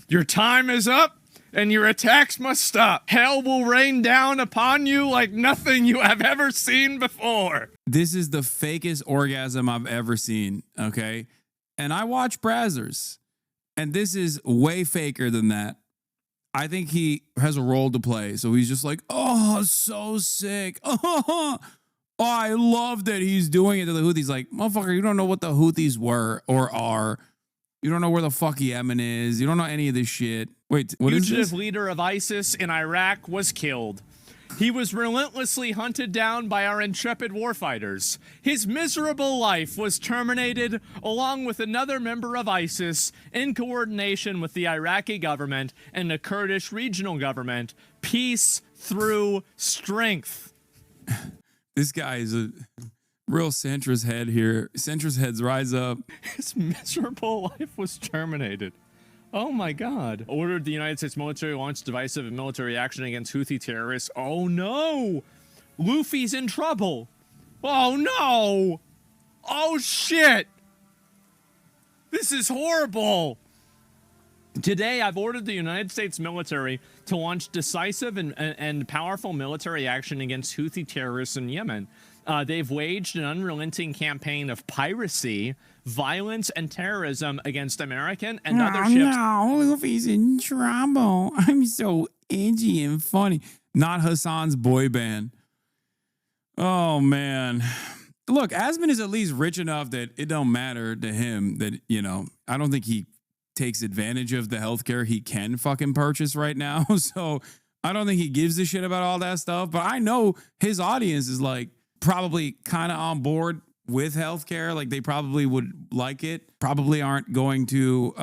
Your time is up, and your attacks must stop. Hell will rain down upon you like nothing you have ever seen before. This is the fakest orgasm I've ever seen, okay? And I watch Brazzers, and this is way faker than that. I think he has a role to play, so he's just like, oh, so sick. Oh, I love that he's doing it to the Houthis. Like, motherfucker, you don't know what the Houthis were or are. You don't know where the fuck Yemen is. You don't know any of this shit. Wait, what is this? Fugitive leader of ISIS in Iraq was killed. He was relentlessly hunted down by our intrepid warfighters. His miserable life was terminated along with another member of ISIS in coordination with the Iraqi government and the Kurdish regional government. Peace through strength. This guy is a real centrist head here. Centrist heads rise up. His miserable life was terminated. Oh my God. Ordered the United States military launch divisive and military action against Houthi terrorists. Oh no! Luffy's in trouble. Oh no! Oh shit! This is horrible! Today, I've ordered the United States military to launch decisive and powerful military action against Houthi terrorists in Yemen. They've waged an unrelenting campaign of piracy, violence, and terrorism against American and other ships. No, Luffy's in trouble. I'm so edgy and funny. Not Hassan's boy band. Oh, man. Look, Asmon is at least rich enough that it don't matter to him that, you know, I don't think he takes advantage of the healthcare he can fucking purchase right now. So I don't think he gives a shit about all that stuff. But I know his audience is like probably kind of on board with healthcare. Like they probably would like it. Probably aren't going to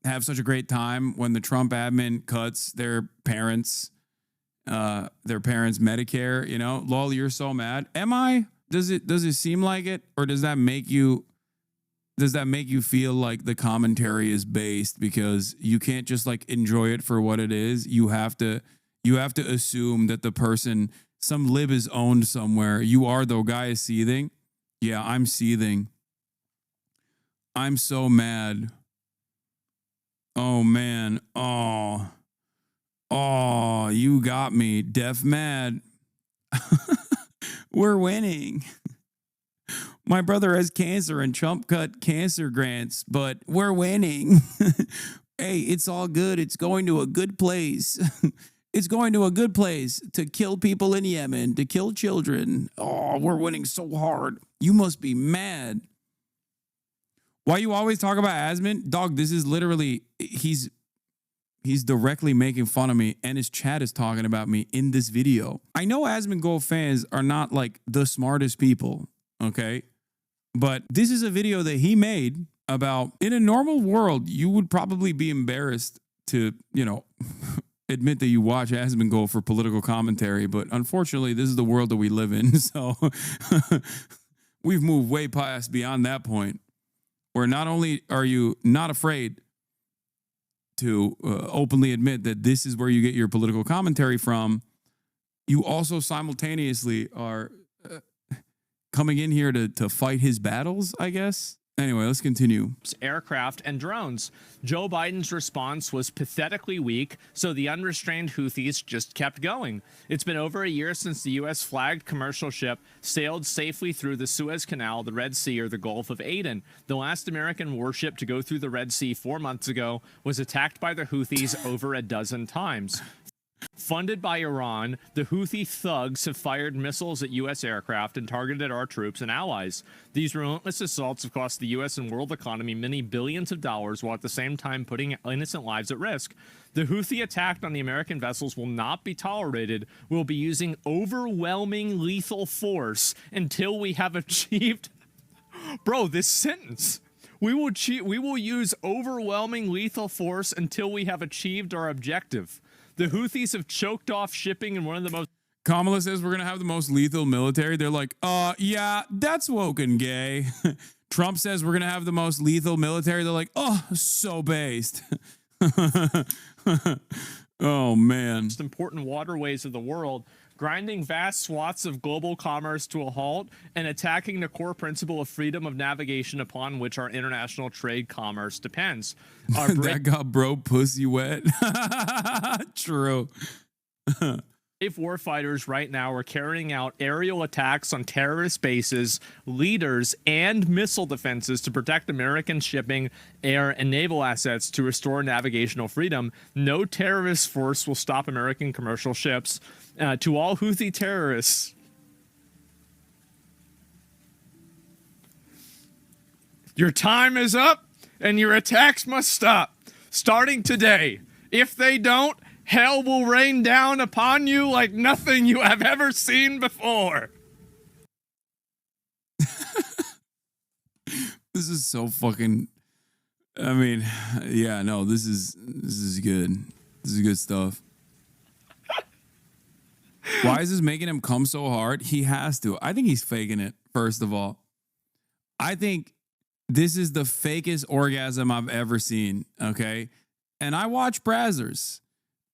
have such a great time when the Trump admin cuts their parents' Medicare. You know, lol, you're so mad. Am I? Does it seem like it, or does that make you feel like the commentary is based because you can't just like enjoy it for what it is? You have to assume that the person, some lib is owned somewhere. You are, though. Guy is seething. Yeah, I'm seething. I'm so mad. Oh man. Oh, you got me. Deaf mad. We're winning. My brother has cancer and Trump cut cancer grants, but we're winning. Hey, it's all good. It's going to a good place. It's going to a good place to kill people in Yemen, to kill children. Oh, we're winning so hard. You must be mad. Why you always talk about Asmon? Dog, this is literally, he's directly making fun of me, and his chat is talking about me in this video. I know Asmongold fans are not like the smartest people, okay? But this is a video that he made about, in a normal world, you would probably be embarrassed to, you know, admit that you watch Asmongold for political commentary. But unfortunately, this is the world that we live in. So we've moved way past beyond that point where not only are you not afraid to openly admit that this is where you get your political commentary from, you also simultaneously are coming in here to fight his battles, I guess. Anyway, let's continue. Aircraft and drones. Joe Biden's response was pathetically weak, so the unrestrained Houthis just kept going. It's been over a year since the U.S. flagged commercial ship sailed safely through the Suez Canal, the Red Sea, or the Gulf of Aden. The last American warship to go through the Red Sea 4 months ago was attacked by the Houthis over a dozen times. Funded by Iran, the Houthi thugs have fired missiles at U.S. aircraft and targeted our troops and allies. These relentless assaults have cost the U.S. and world economy many billions of dollars, while at the same time putting innocent lives at risk. The Houthi attack on the American vessels will not be tolerated. We'll be using overwhelming lethal force until we have achieved... Bro, this sentence... We will use overwhelming lethal force until we have achieved our objective. The Houthis have choked off shipping in one of the most... Kamala says we're going to have the most lethal military. They're like, yeah, that's woke and gay. Trump says we're going to have the most lethal military. They're like, oh, so based. Oh, man. Most important waterways of the world grinding vast swaths of global commerce to a halt and attacking the core principle of freedom of navigation upon which our international trade commerce depends. Our That got bro pussy wet. True. brave warfighters right now are carrying out aerial attacks on terrorist bases, leaders, and missile defenses to protect American shipping, air, and naval assets to restore navigational freedom. No terrorist force will stop American commercial ships. To all Houthi terrorists, your time is up and your attacks must stop. Starting today. If they don't, hell will rain down upon you like nothing you have ever seen before. This is so fucking, I mean, yeah, no, this is good. This is good stuff. Why is this making him come so hard? He has to. I think he's faking it, first of all. I think this is the fakest orgasm I've ever seen, okay? And I watch Brazzers,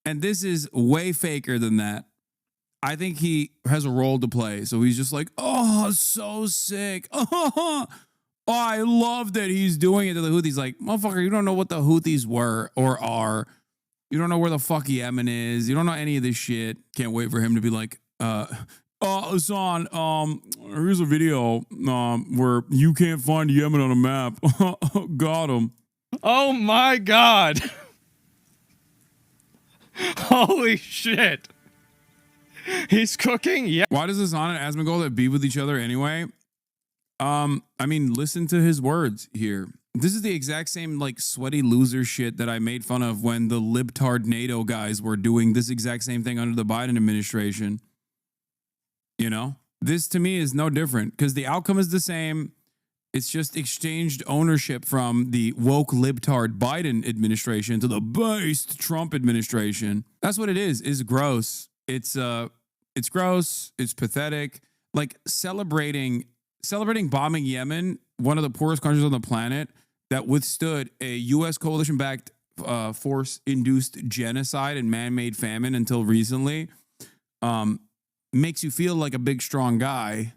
and this is way faker than that. I think he has a role to play, so he's just like, oh, so sick. Oh, I love that he's doing it to the Houthis. Like, motherfucker, you don't know what the Houthis were or are. You don't know where the fuck Yemen is. You don't know any of this shit. Can't wait for him to be like, Hassan, here's a video where you can't find Yemen on a map. Got him. Oh my God. Holy shit. He's cooking? Yeah. Why does Hassan and Asmongold be with each other anyway? I mean, listen to his words here. This is the exact same like sweaty loser shit that I made fun of when the libtard NATO guys were doing this exact same thing under the Biden administration. You know, this to me is no different because the outcome is the same. It's just exchanged ownership from the woke libtard Biden administration to the based Trump administration. That's what it is. It's gross. It's gross. It's pathetic. Like celebrating bombing Yemen, one of the poorest countries on the planet that withstood a U.S. coalition-backed force-induced genocide and man-made famine until recently, makes you feel like a big, strong guy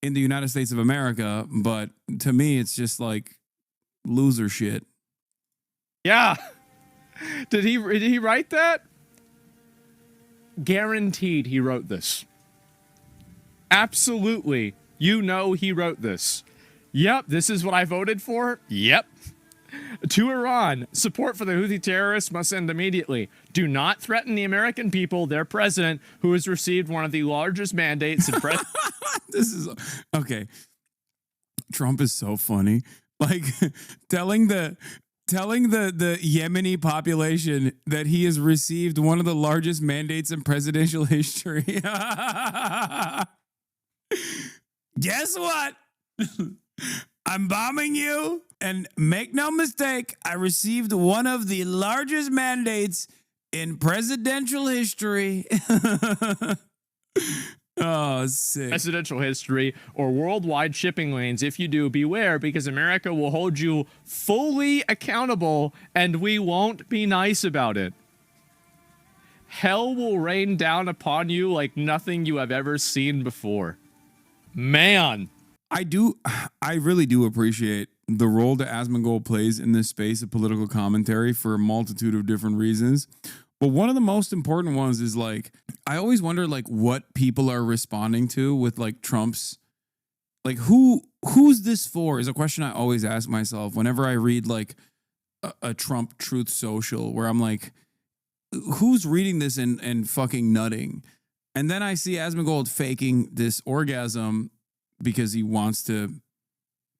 in the United States of America. But to me, it's just like loser shit. Yeah. Did he write that? Guaranteed he wrote this. Absolutely. You know he wrote this. Yep, this is what I voted for. Yep. To Iran, support for the Houthi terrorists must end immediately. Do not threaten the American people, their president, who has received one of the largest mandates in This is okay. Trump is so funny. Like telling the Yemeni population that he has received one of the largest mandates in presidential history. Guess what? I'm bombing you, and make no mistake, I received one of the largest mandates in presidential history. Oh, sick. Presidential history or worldwide shipping lanes. If you do, beware, because America will hold you fully accountable and we won't be nice about it. Hell will rain down upon you like nothing you have ever seen before. Man. I really do appreciate the role that Asmongold plays in this space of political commentary for a multitude of different reasons. But one of the most important ones is like, I always wonder like what people are responding to with like Trump's, like who's this for is a question I always ask myself whenever I read like a Trump Truth Social where I'm like, who's reading this and fucking nutting? And then I see Asmongold faking this orgasm because he wants to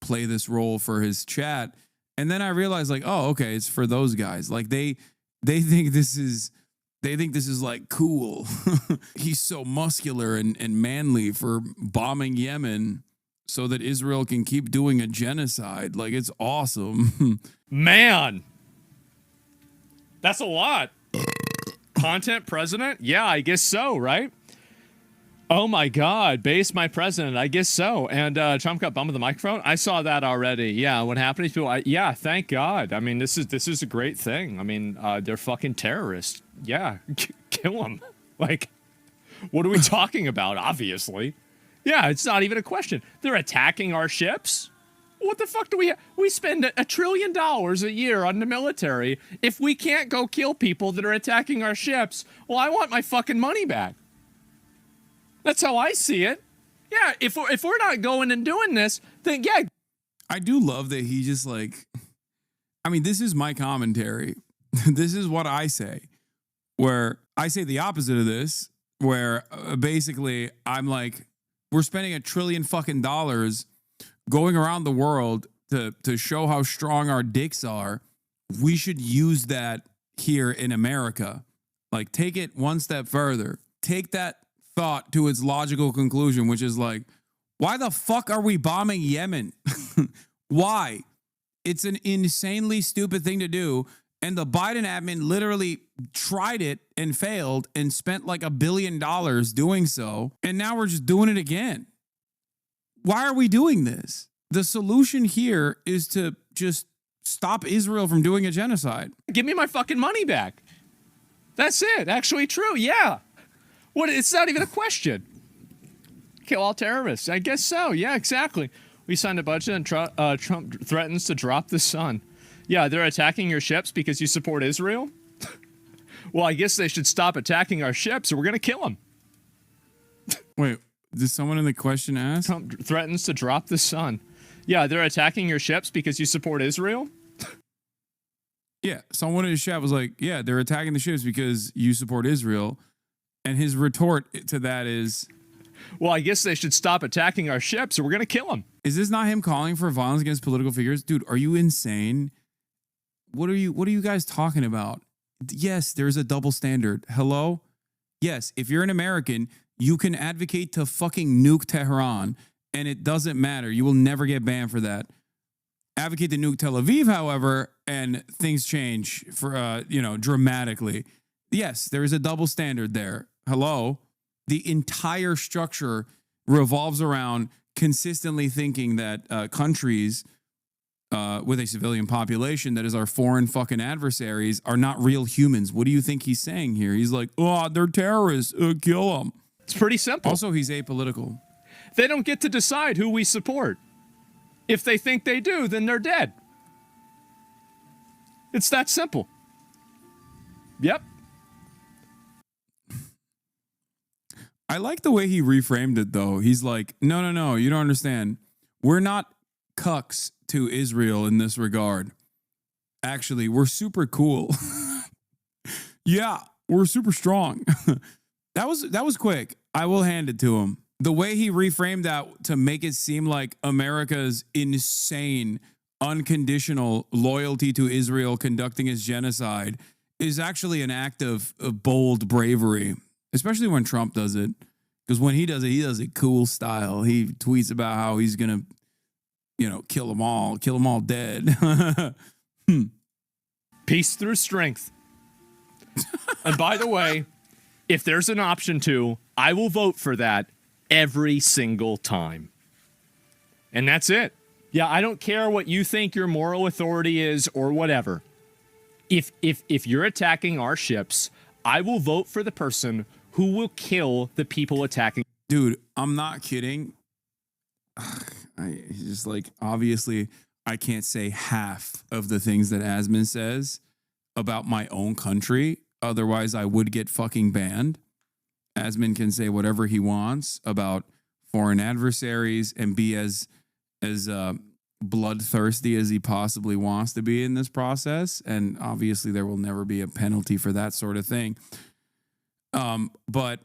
play this role for his chat. And then I realize like, oh, okay, it's for those guys. Like they think this is like cool. He's so muscular and manly for bombing Yemen so that Israel can keep doing a genocide. Like it's awesome. Man. That's a lot. Content president? Yeah, I guess so, right? Oh my God, base my president. I guess so. And Trump got bumped with the microphone. I saw that already. Yeah, what happened to people? Yeah, thank God. I mean, this is a great thing. I mean, they're fucking terrorists. Yeah, kill them. Like, What are we talking about? Obviously. Yeah, it's not even a question. They're attacking our ships? What the fuck do we spend $1 trillion a year on the military. If we can't go kill people that are attacking our ships, well, I want my fucking money back. That's how I see it. Yeah, if we're not going and doing this, then yeah. I do love that he just like, I mean, this is my commentary. This is what I say, where I say the opposite of this, where basically I'm like, we're spending $1 trillion fucking dollars going around the world to show how strong our dicks are. We should use that here in America. Like, take it one step further. Take that thought to its logical conclusion, which is like, why the fuck are we bombing Yemen? Why? It's an insanely stupid thing to do. And the Biden admin literally tried it and failed and spent like $1 billion doing so. And now we're just doing it again. Why are we doing this? The solution here is to just stop Israel from doing a genocide. Give me my fucking money back. That's it. Actually true. Yeah. What? It's not even a question. Kill all terrorists. I guess so. Yeah, exactly. We signed a budget and Trump threatens to drop the sun. Yeah, they're attacking your ships because you support Israel? Well, I guess they should stop attacking our ships or we're going to kill them. Wait, did someone in the question ask? Trump threatens to drop the sun. Yeah, they're attacking your ships because you support Israel? Yeah, someone in the chat was like, yeah, they're attacking the ships because you support Israel. And his retort to that is, well, I guess they should stop attacking our ships or we're going to kill them. Is this not him calling for violence against political figures? Dude, are you insane? What are you guys talking about? Yes, there's a double standard. Hello? Yes, if you're an American, you can advocate to fucking nuke Tehran and it doesn't matter. You will never get banned for that. Advocate to nuke Tel Aviv, however, and things change for dramatically. Yes, there is a double standard there. Hello? The entire structure revolves around consistently thinking that countries with a civilian population that is our foreign fucking adversaries are not real humans. What do you think he's saying here? He's like, oh, they're terrorists. Kill them. It's pretty simple. Also, he's apolitical. They don't get to decide who we support. If they think they do, then they're dead. It's that simple. Yep. I like the way he reframed it, though. He's like, no, you don't understand. We're not cucks to Israel in this regard. Actually, we're super cool. Yeah, we're super strong. That was quick. I will hand it to him. The way he reframed that to make it seem like America's insane, unconditional loyalty to Israel conducting its genocide is actually an act of bold bravery, especially when Trump does it. Because when he does it cool style. He tweets about how he's going to, kill them all dead. Peace through strength. And by the way, if there's an option to, I will vote for that every single time. And that's it. Yeah, I don't care what you think your moral authority is or whatever. If you're attacking our ships, I will vote for the person who will kill the people attacking. Dude, I'm not kidding. He's just like, obviously, I can't say half of the things that Asmon says about my own country. Otherwise, I would get fucking banned. Asmon can say whatever he wants about foreign adversaries and be as bloodthirsty as he possibly wants to be in this process. And obviously, there will never be a penalty for that sort of thing. But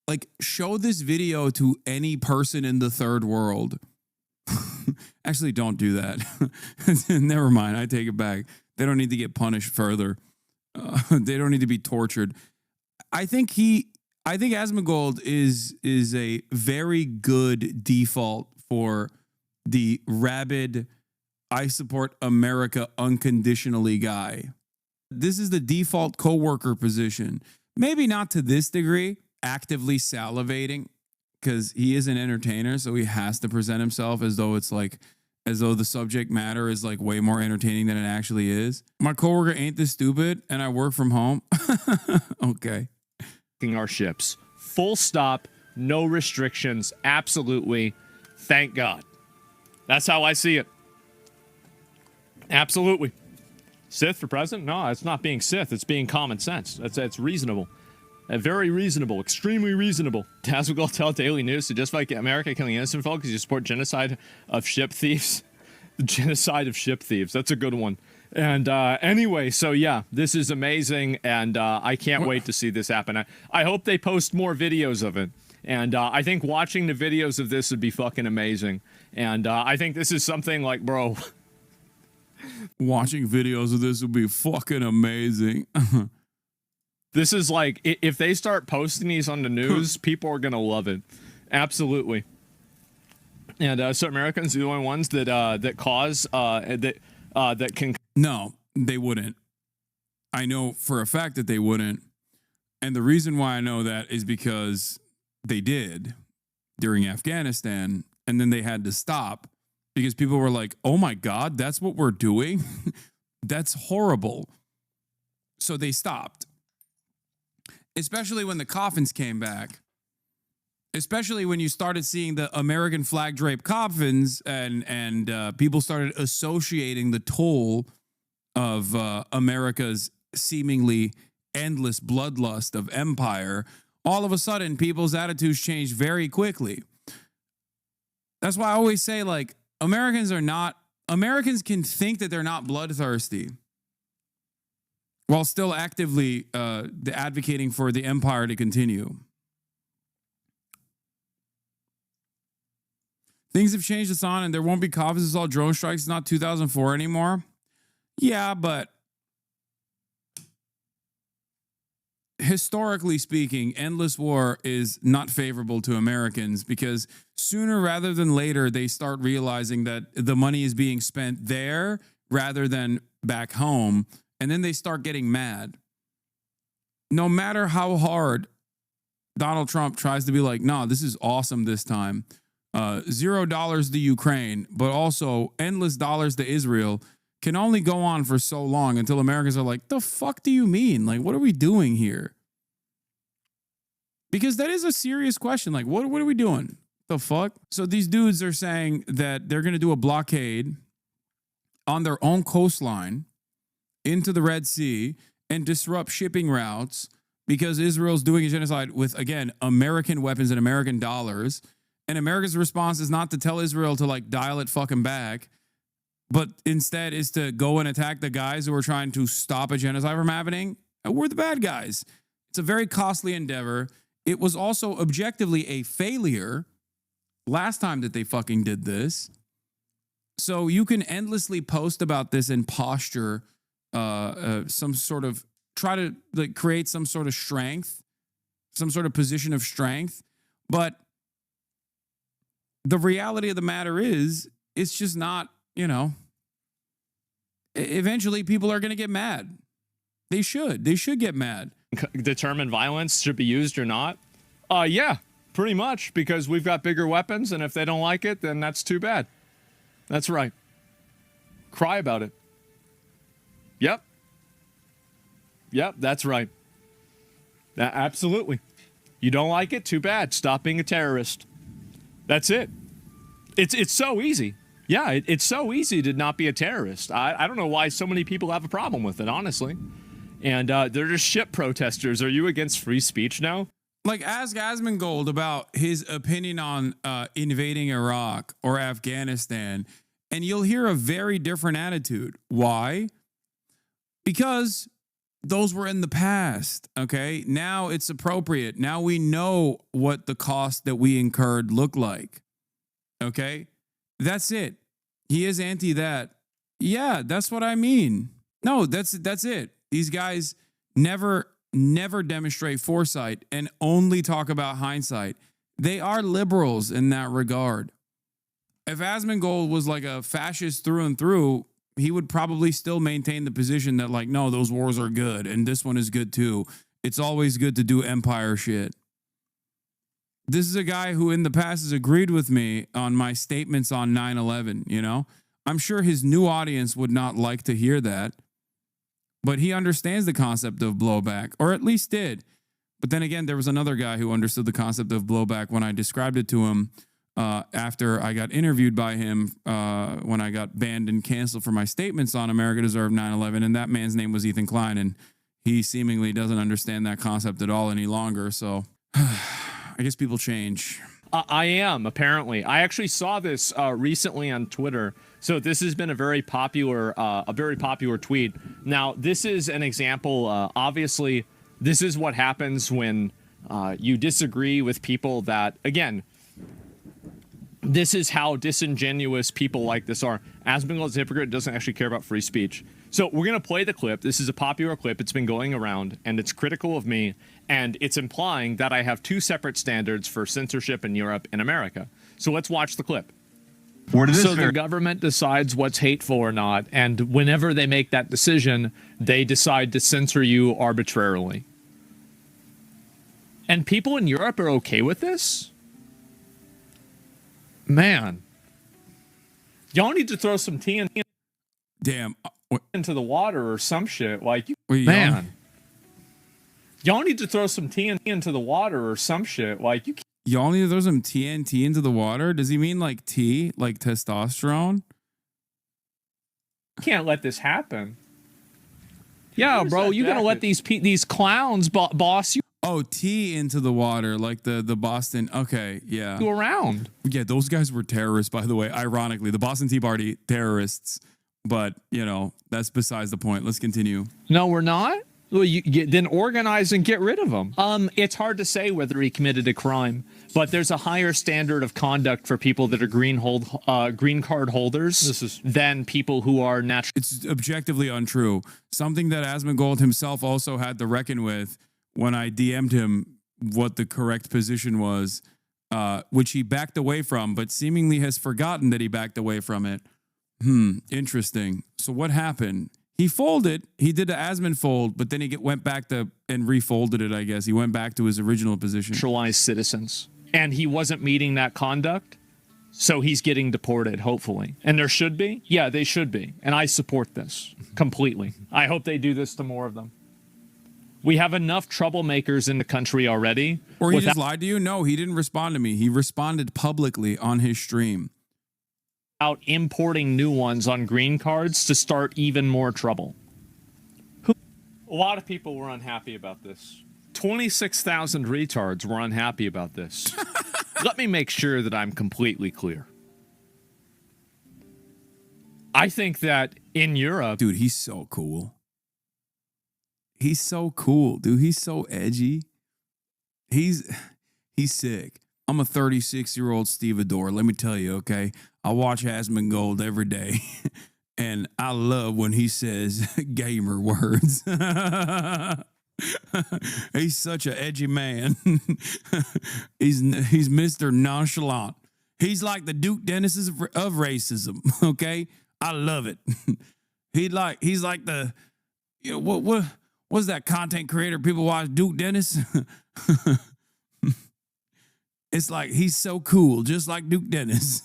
like, show this video to any person in the third world. Actually, don't do that. Never mind. I take it back. They don't need to get punished further. They don't need to be tortured. I think Asmongold is a very good default for the rabid, I support America unconditionally guy. This is the default coworker position. Maybe not to this degree, actively salivating, because he is an entertainer, so he has to present himself as though the subject matter is like way more entertaining than it actually is. My coworker ain't this stupid, and I work from home. Okay. our ships. Full stop. No restrictions. Absolutely. Thank God. That's how I see it. Absolutely. Sith for president? No, it's not being Sith. It's being common sense. It's reasonable. Very reasonable. Extremely reasonable. Asmongold tell Daily News to justify America killing innocent folk because you support genocide of ship thieves. The genocide of ship thieves. That's a good one. And anyway, so yeah, this is amazing, and I can't wait to see this happen. I hope they post more videos of it. And I think watching the videos of this would be fucking amazing. And I think this is something like, bro... Watching videos of this would be fucking amazing. This is like, if they start posting these on the news, people are gonna love it. Absolutely. And so Americans are the only ones that that can... No, they wouldn't. I know for a fact that they wouldn't. And the reason why I know that is because they did during Afghanistan, and then they had to stop because people were like, oh my God, that's what we're doing? That's horrible. So they stopped. Especially when the coffins came back. Especially when you started seeing the American flag draped coffins and people started associating the toll of America's seemingly endless bloodlust of empire. All of a sudden, people's attitudes changed very quickly. That's why I always say, like, Americans can think that they're not bloodthirsty while still actively advocating for the empire to continue. Things have changed, Hassan, and there won't be coffins. It's all drone strikes. It's not 2004 anymore. Yeah, but historically speaking, endless war is not favorable to Americans because sooner rather than later, they start realizing that the money is being spent there rather than back home. And then they start getting mad. No matter how hard Donald Trump tries to be like, no, this is awesome this time. $0 to Ukraine, but also endless dollars to Israel can only go on for so long until Americans are like, the fuck do you mean? Like, what are we doing here? Because that is a serious question. Like, what are we doing? The fuck? So these dudes are saying that they're going to do a blockade on their own coastline into the Red Sea and disrupt shipping routes because Israel's doing a genocide with, again, American weapons and American dollars. And America's response is not to tell Israel to, like, dial it fucking back, but instead is to go and attack the guys who are trying to stop a genocide from happening. And we're the bad guys. It's a very costly endeavor. It was also objectively a failure last time that they fucking did this. So you can endlessly post about this and posture some sort of, try to, like, create some sort of strength, some sort of position of strength. But the reality of the matter is, it's just not, you know, eventually people are going to get mad. They should get mad. Determined violence should be used or not? Yeah, pretty much, because we've got bigger weapons, and if they don't like it, then that's too bad. That's right. Cry about it. Yep. Yep, that's right. Absolutely. You don't like it? Too bad. Stop being a terrorist. That's it. It's so easy. Yeah, it's so easy to not be a terrorist. I don't know why so many people have a problem with it, honestly. And they're just ship protesters. Are you against free speech now? Like, ask Asmongold about his opinion on invading Iraq or Afghanistan, and you'll hear a very different attitude. Why? Because those were in the past, okay? Now it's appropriate. Now we know what the cost that we incurred looked like, okay? That's it. He is anti that. Yeah, that's what I mean. No, that's it. These guys never demonstrate foresight and only talk about hindsight. They are liberals in that regard. If Asmongold was like a fascist through and through, he would probably still maintain the position that, like, no, those wars are good and this one is good too. It's always good to do empire shit. This is a guy who in the past has agreed with me on my statements on 9/11, you know? I'm sure his new audience would not like to hear that, but he understands the concept of blowback, or at least did. But then again, there was another guy who understood the concept of blowback when I described it to him after I got interviewed by him when I got banned and canceled for my statements on America Deserved 9/11. And that man's name was Ethan Klein. And he seemingly doesn't understand that concept at all any longer. So I guess people change. I am, apparently. I actually saw this recently on Twitter. So this has been a very popular tweet. Now, this is an example. Obviously, this is what happens when you disagree with people that, again, this is how disingenuous people like this are. Asmongold's hypocrite doesn't actually care about free speech. So we're going to play the clip. This is a popular clip. It's been going around, and it's critical of me, and it's implying that I have two separate standards for censorship in Europe and America. So let's watch the clip. So the government decides what's hateful or not, and whenever they make that decision, they decide to censor you arbitrarily. And people in Europe are okay with this? Man. Y'all need to throw some tea Damn. into the water or some shit. Like, Man. Y'all need to throw some tea into the water or some shit. Like, you Y'all need to throw some TNT into the water? Does he mean like tea, like testosterone? can't let this happen. Yeah, bro, you gonna let these clowns boss you Oh, tea into the water, like the Boston. Okay, yeah. around? Yeah, those guys were terrorists, by the way. Ironically, the Boston Tea Party, terrorists. But, you know, that's besides the point. Let's continue. No, we're not. Well, then organize and get rid of them. It's hard to say whether he committed a crime, but there's a higher standard of conduct for people that are green card holders than people who are natural. It's objectively untrue. Something that Asmongold himself also had to reckon with when I DM'd him what the correct position was, which he backed away from, but seemingly has forgotten that he backed away from it. Interesting. So what happened? He folded. He did the Asmon fold, but then he went back to and refolded it, I guess. He went back to his original position. Naturalized citizens. And he wasn't meeting that conduct, so he's getting deported, hopefully. And there should be? Yeah, they should be. And I support this completely. I hope they do this to more of them. We have enough troublemakers in the country already. Or he just lied to you? No, he didn't respond to me. He responded publicly on his stream. Out importing new ones on green cards to start even more trouble. A lot of people were unhappy about this. 26,000 retards were unhappy about this. Let me make sure that I'm completely clear. I think that in Europe... Dude, he's so cool. He's so cool, dude. He's so edgy. He's sick. I'm a 36-year-old stevedore. Let me tell you, okay? I watch Asmongold every day, and I love when he says gamer words. He's such an edgy man. He's Mr. Nonchalant. He's like the Duke Dennis of racism, okay? I love it. He's like the, you know, what's that content creator people watch, Duke Dennis? It's like he's so cool, just like Duke Dennis.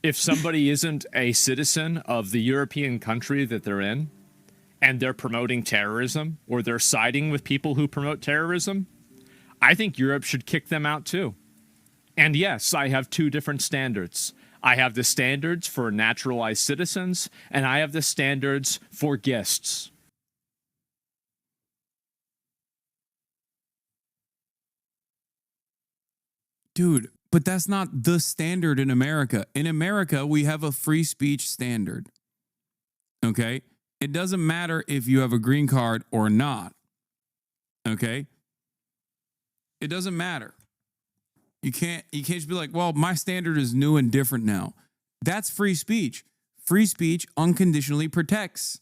If somebody isn't a citizen of the European country that they're in, and they're promoting terrorism, or they're siding with people who promote terrorism, I think Europe should kick them out too. And yes, I have two different standards. I have the standards for naturalized citizens, and I have the standards for guests. Dude, but that's not the standard in America. In America, we have a free speech standard. Okay? It doesn't matter if you have a green card or not. Okay? It doesn't matter. You can't just be like, well, my standard is new and different now. That's free speech. Free speech unconditionally protects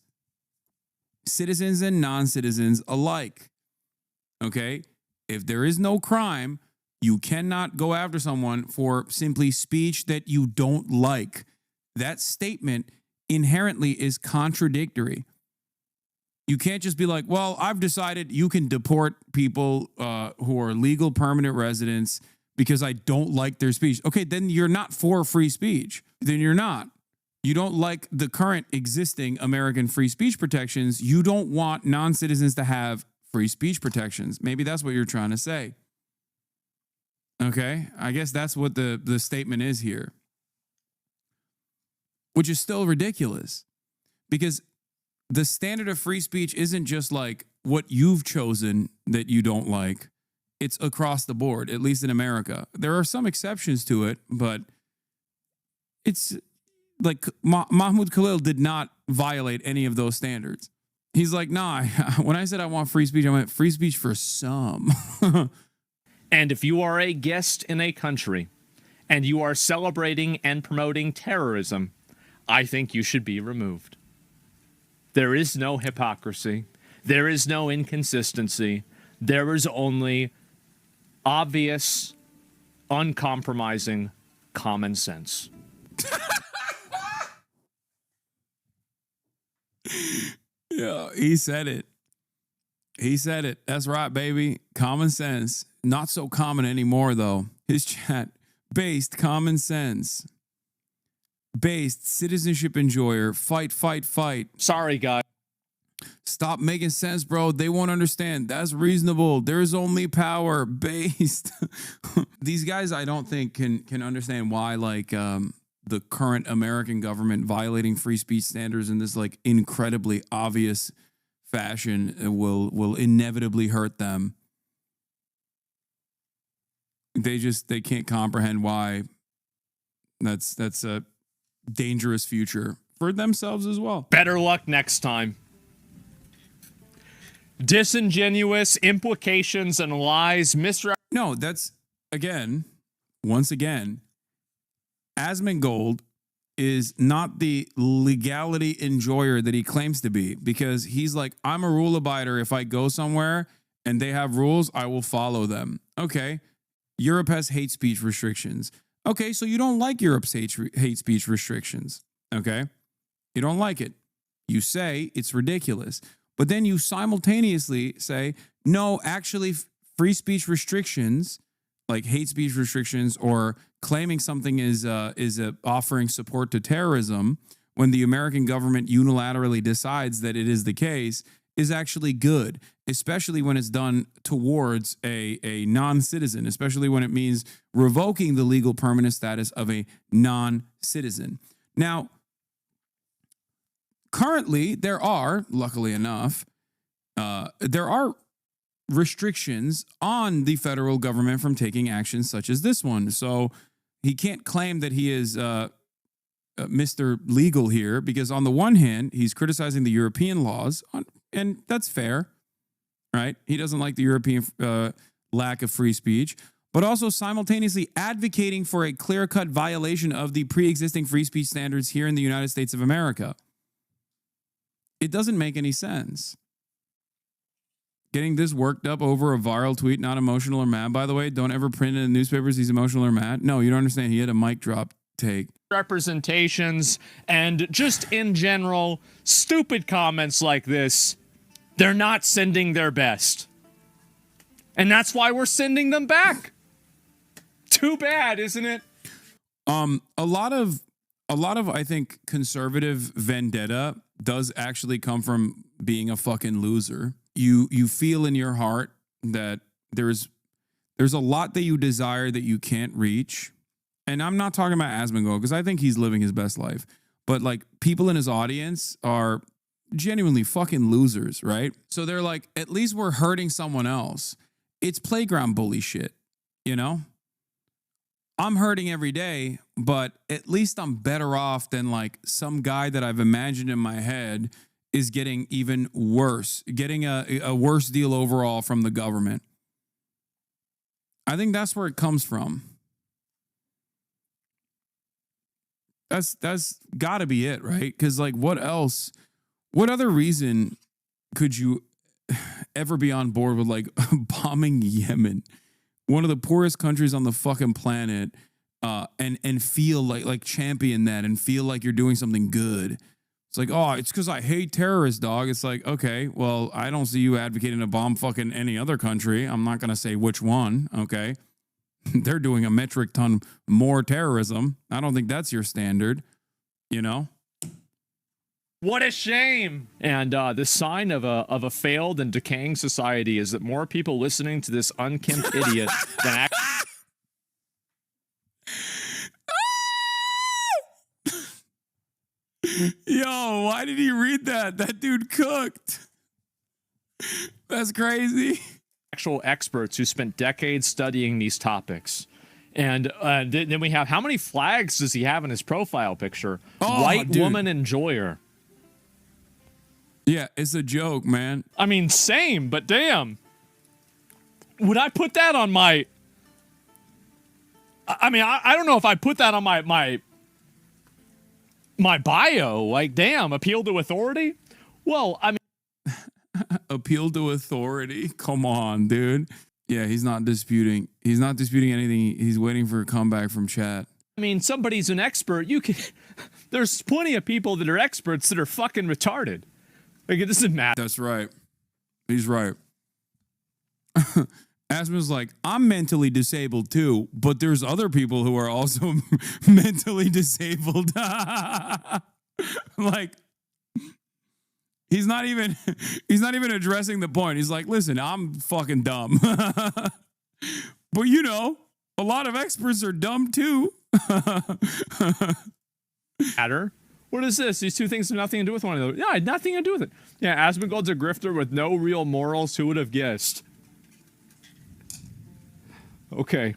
citizens and non-citizens alike. Okay? If there is no crime, you cannot go after someone for simply speech that you don't like. That statement inherently is contradictory. You can't just be like, well, I've decided you can deport people who are legal permanent residents because I don't like their speech. Okay, then you're not for free speech. Then you're not. You don't like the current existing American free speech protections. You don't want non-citizens to have free speech protections. Maybe that's what you're trying to say. Okay, I guess that's what the statement is here, which is still ridiculous because the standard of free speech isn't just like what you've chosen that you don't like. It's across the board, at least in America. There are some exceptions to it, but it's like Mahmoud Khalil did not violate any of those standards. He's like, nah, when I said I want free speech, I meant free speech for some. And if you are a guest in a country and you are celebrating and promoting terrorism, I think you should be removed. There is no hypocrisy. There is no inconsistency. There is only obvious, uncompromising common sense. Yeah, he said it. He said it. That's right, baby. Common sense. Not so common anymore, though. His chat, based common sense. Based citizenship enjoyer. Fight, fight, fight. Sorry, guys. Stop making sense, bro. They won't understand. That's reasonable. There's only power. Based. These guys, I don't think can understand why, like, the current American government violating free speech standards in this like incredibly obvious fashion will inevitably hurt them. They can't comprehend why that's a dangerous future for themselves as well. Better luck next time. Disingenuous implications and lies, No, that's once again, Asmongold is not the legality enjoyer that he claims to be, because he's like, I'm a rule abider. If I go somewhere and they have rules, I will follow them. Okay. Europe has hate speech restrictions. Okay. So you don't like Europe's hate speech restrictions. Okay. You don't like it. You say it's ridiculous, but then you simultaneously say, no, actually free speech restrictions, like hate speech restrictions or claiming something is offering support to terrorism when the American government unilaterally decides that it is the case is actually good, especially when it's done towards a non-citizen, especially when it means revoking the legal permanent status of a non-citizen. Now, currently, there are, luckily enough, there are restrictions on the federal government from taking actions such as this one. So he can't claim that he is Mr. Legal here, because on the one hand, he's criticizing the European laws, and that's fair, right? He doesn't like the European lack of free speech, but also simultaneously advocating for a clear-cut violation of the pre-existing free speech standards here in the United States of America. It doesn't make any sense. Getting this worked up over a viral tweet, not emotional or mad. By the way, don't ever print in the newspapers he's emotional or mad. No, you don't understand. He had a mic drop take. Representations and just in general, stupid comments like this, they're not sending their best. And that's why we're sending them back. Too bad, isn't it? A lot of I think conservative vendetta does actually come from being a fucking loser. You feel in your heart that there's a lot that you desire that you can't reach. And I'm not talking about Asmongold, because I think he's living his best life. But like, people in his audience are genuinely fucking losers, right? So they're like, at least we're hurting someone else. It's playground bully shit, you know? I'm hurting every day, but at least I'm better off than like some guy that I've imagined in my head is getting even worse, getting a worse deal overall from the government. I think that's where it comes from. That's got to be it, right? Because like, what else? What other reason could you ever be on board with like bombing Yemen, one of the poorest countries on the fucking planet, and feel like champion that and feel like you're doing something good? It's like, oh, it's because I hate terrorists, dog. It's like, okay, well, I don't see you advocating to bomb fucking any other country. I'm not gonna say which one, okay? They're doing a metric ton more terrorism. I don't think that's your standard, you know? What a shame. And the sign of a failed and decaying society is that more people listening to this unkempt idiot than Yo, why did he read that? That dude cooked. That's crazy. actual experts who spent decades studying these topics. And then we have, how many flags does he have in his profile picture? Oh, White dude. woman enjoyer. Yeah, it's a joke, man. I mean, same, but damn. Would I put that on my... I mean, I don't know if I put that on my bio. Like, damn, appeal to authority? Well, I mean... Appeal to authority. Come on, dude. Yeah, he's not disputing. He's not disputing anything. He's waiting for a comeback from chat. I mean, somebody's an expert. You can... There's plenty of people that are experts that are fucking retarded. Like, it doesn't matter. That's right. He's right. Asmon's like, I'm mentally disabled too, but there's other people who are also mentally disabled. Like, he's not even addressing the point. He's like, listen, I'm fucking dumb. But you know, a lot of experts are dumb too. Matter. What is this? These two things have nothing to do with one another. Yeah, nothing to do with it. Yeah, Asmongold's a grifter with no real morals. Who would have guessed? Okay.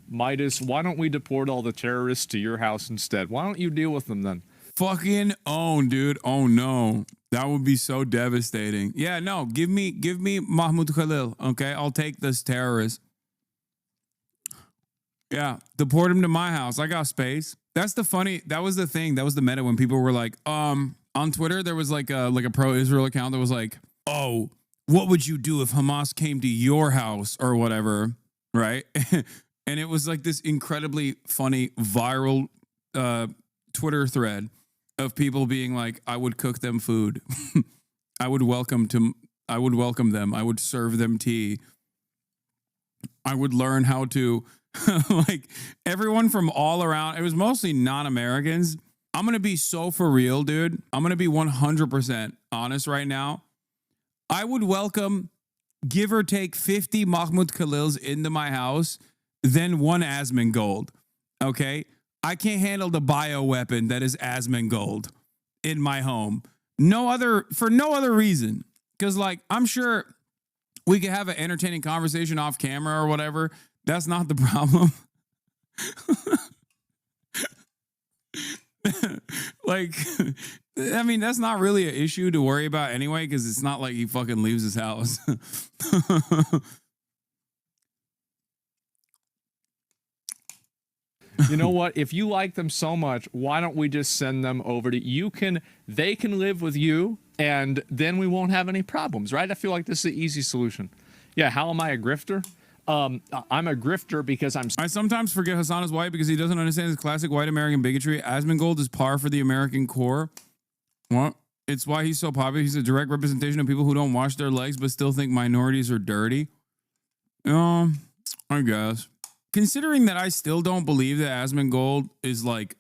Midas, why don't we deport all the terrorists to your house instead? Why don't you deal with them then? Fucking own, dude. Oh no. That would be so devastating. Yeah, no, give me Mahmoud Khalil, okay? I'll take this terrorist. Yeah, deport him to my house. I got space. That was the thing. That was the meta when people were like, on Twitter, there was like a pro-Israel account that was like, oh, what would you do if Hamas came to your house or whatever, right? And it was like this incredibly funny viral Twitter thread of people being like, I would cook them food. I would welcome them. I would serve them tea. I would learn how to like everyone from all around. It was mostly non-Americans. I'm going to be so for real, dude. I'm going to be 100% honest right now. I would welcome, give or take 50 Mahmoud Khalils into my house, then one Asmongold. Okay? I can't handle the bioweapon that is Asmongold in my home. For no other reason. Because, like, I'm sure we could have an entertaining conversation off camera or whatever. That's not the problem. Like, I mean, that's not really an issue to worry about anyway, because it's not like he fucking leaves his house. You know what? If you like them so much, why don't we just send them over to you? They can live with you, and then we won't have any problems, right? I feel like this is an easy solution. Yeah, how am I a grifter? I'm a grifter because I sometimes forget Hassan is white because he doesn't understand his classic white American bigotry. Asmongold is par for the American core. What? It's why he's so popular. He's a direct representation of people who don't wash their legs but still think minorities are dirty. I guess. Considering that I still don't believe that Asmongold is like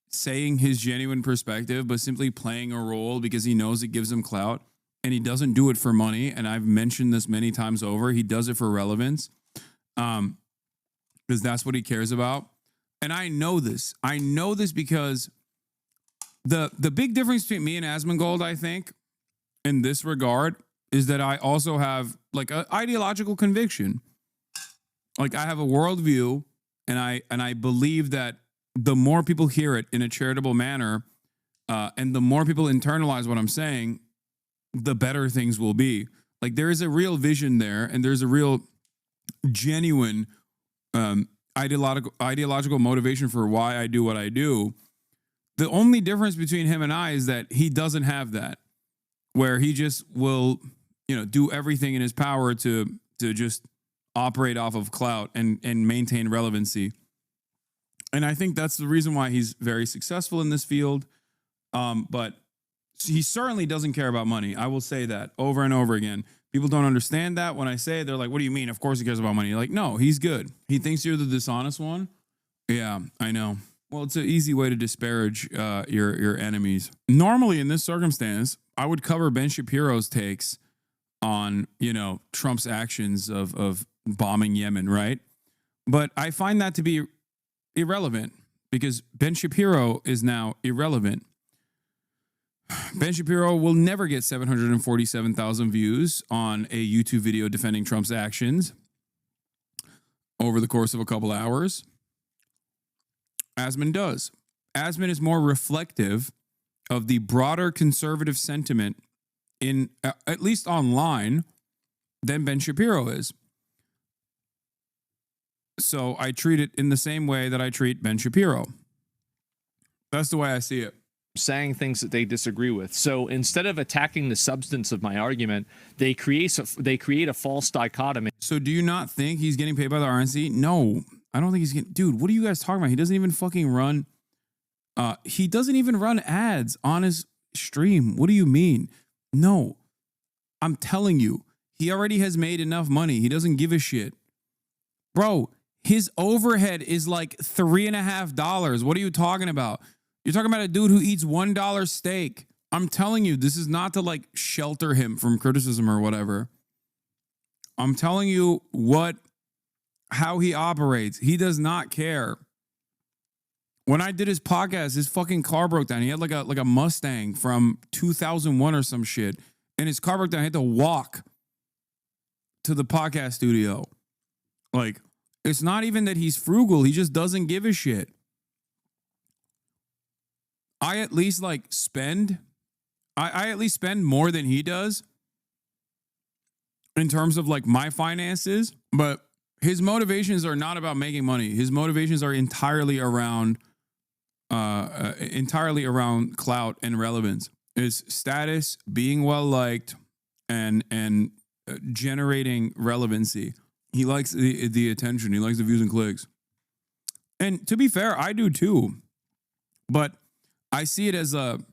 saying his genuine perspective, but simply playing a role because he knows it gives him clout, and he doesn't do it for money. And I've mentioned this many times over. He does it for relevance, because that's what he cares about. And I know this. I know this because the big difference between me and Asmongold, I think, in this regard, is that I also have like an ideological conviction. Like, I have a worldview, and I believe that the more people hear it in a charitable manner, and the more people internalize what I'm saying, the better things will be. Like, there is a real vision there, and there's a real genuine ideological motivation for why I do what I do. The only difference between him and I is that he doesn't have that, where he just will, do everything in his power to just operate off of clout and maintain relevancy. And I think that's the reason why he's very successful in this field. But he certainly doesn't care about money. I will say that over and over again. People don't understand that when I say it. They're like, what do you mean? Of course he cares about money. Like, no, he's good. He thinks you're the dishonest one. Yeah, I know. Well, it's an easy way to disparage your enemies. Normally, in this circumstance, I would cover Ben Shapiro's takes on, you know, Trump's actions of bombing Yemen, right? But I find that to be irrelevant because Ben Shapiro is now irrelevant. Ben Shapiro will never get 747,000 views on a YouTube video defending Trump's actions over the course of a couple hours. Asmon does. Asmon is more reflective of the broader conservative sentiment in at least online than Ben Shapiro is. So I treat it in the same way that I treat Ben Shapiro. That's the way I see it. Saying things that they disagree with. So instead of attacking the substance of my argument, they create a false dichotomy. So do you not think he's getting paid by the RNC? No, I don't think he's getting. Dude, what are you guys talking about? He doesn't even fucking run. He doesn't even run ads on his stream. What do you mean? No, I'm telling you, he already has made enough money. He doesn't give a shit, bro. His overhead is like $3.50. What are you talking about? You're talking about a dude who eats $1 steak. I'm telling you, this is not to like shelter him from criticism or whatever. I'm telling you how he operates. He does not care. When I did his podcast, his fucking car broke down. He had like a Mustang from 2001 or some shit. And his car broke down. He had to walk to the podcast studio. Like, it's not even that he's frugal. He just doesn't give a shit. I at least like spend. I at least spend more than he does in terms of like my finances. But his motivations are not about making money. His motivations are entirely around clout and relevance. It's status, being well liked, and generating relevancy. He likes the attention. He likes the views and clicks. And to be fair, I do too. But I see it as it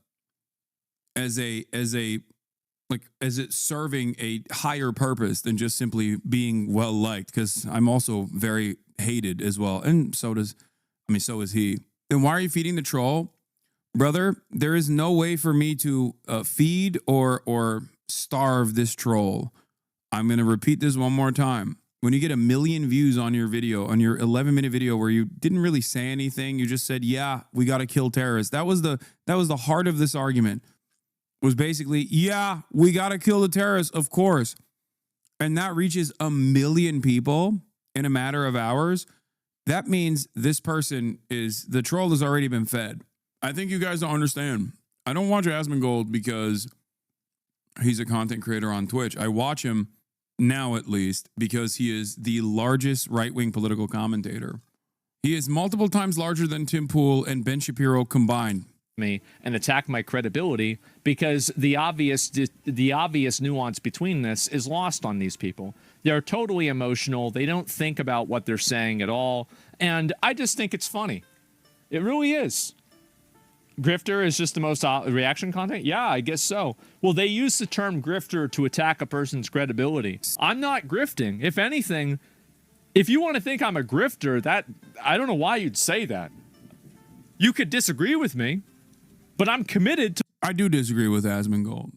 serving a higher purpose than just simply being well liked, because I'm also very hated as well. And so is he. Then why are you feeding the troll? Brother, there is no way for me to feed or starve this troll. I'm going to repeat this one more time. When you get 1 million views on your video, on your 11-minute video where you didn't really say anything, you just said, yeah, we got to kill terrorists. That was the heart of this argument. Was basically, yeah, we got to kill the terrorists, of course. And that reaches 1 million people in a matter of hours. That means this person the troll has already been fed. I think you guys don't understand. I don't watch Asmongold because he's a content creator on Twitch. I watch him now, at least, because he is the largest right-wing political commentator. He is multiple times larger than Tim Pool and Ben Shapiro combined. Me and attack my credibility because the obvious nuance between this is lost on these people. They're totally emotional. They don't think about what they're saying at all. And I just think it's funny. It really is. Grifter is just the most reaction content? Yeah, I guess so. Well, they use the term grifter to attack a person's credibility. I'm not grifting. If anything, if you want to think I'm a grifter, I don't know why you'd say that. You could disagree with me, but I'm committed to... I do disagree with Asmongold.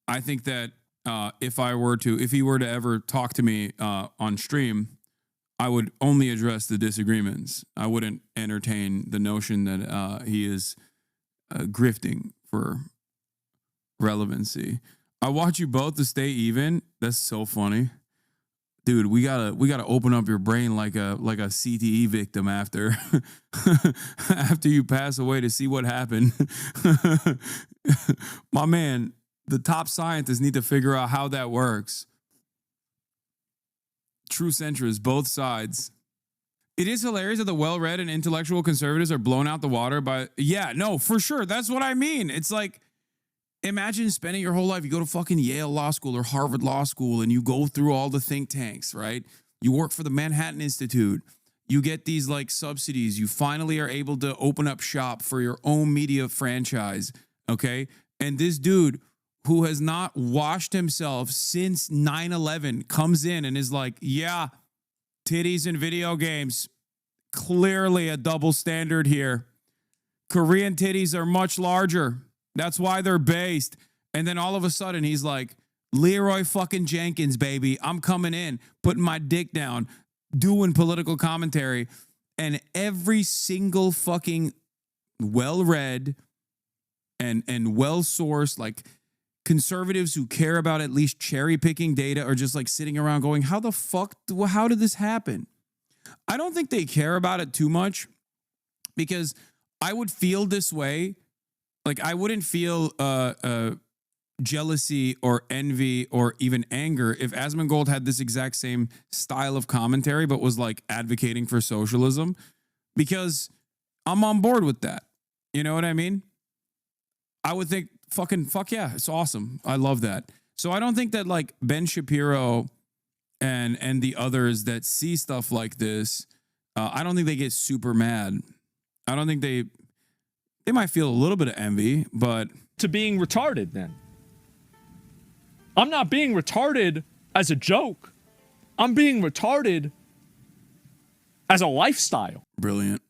I think that if he were to ever talk to me on stream, I would only address the disagreements. I wouldn't entertain the notion that he is grifting for relevancy. I want you both to stay even. That's so funny. Dude, we gotta open up your brain like a CTE victim after you pass away to see what happened. My man, the top scientists need to figure out how that works. True centrists, both sides. It is hilarious that the well-read and intellectual conservatives are blown out the water by... Yeah, no, for sure. That's what I mean. It's like, imagine spending your whole life, you go to fucking Yale Law School or Harvard Law School and you go through all the think tanks, right? You work for the Manhattan Institute. You get these like subsidies. You finally are able to open up shop for your own media franchise, okay? And this dude who has not washed himself since 9/11 comes in and is like, yeah, titties and video games, clearly a double standard here. Korean titties are much larger. That's why they're based. And then all of a sudden he's like, Leroy fucking Jenkins, baby. I'm coming in, putting my dick down, doing political commentary. And every single fucking well-read and well-sourced, like conservatives who care about at least cherry-picking data are just like sitting around going, how the fuck, how did this happen? I don't think they care about it too much because I would feel this way. Like I wouldn't feel jealousy or envy or even anger if Asmongold had this exact same style of commentary but was like advocating for socialism, because I'm on board with that. You know what I mean? I would think fuck yeah, it's awesome. I love that. So I don't think that like Ben Shapiro and the others that see stuff like this, I don't think they get super mad. I don't think they might feel a little bit of envy, but to being retarded then. I'm not being retarded as a joke. I'm being retarded as a lifestyle. Brilliant.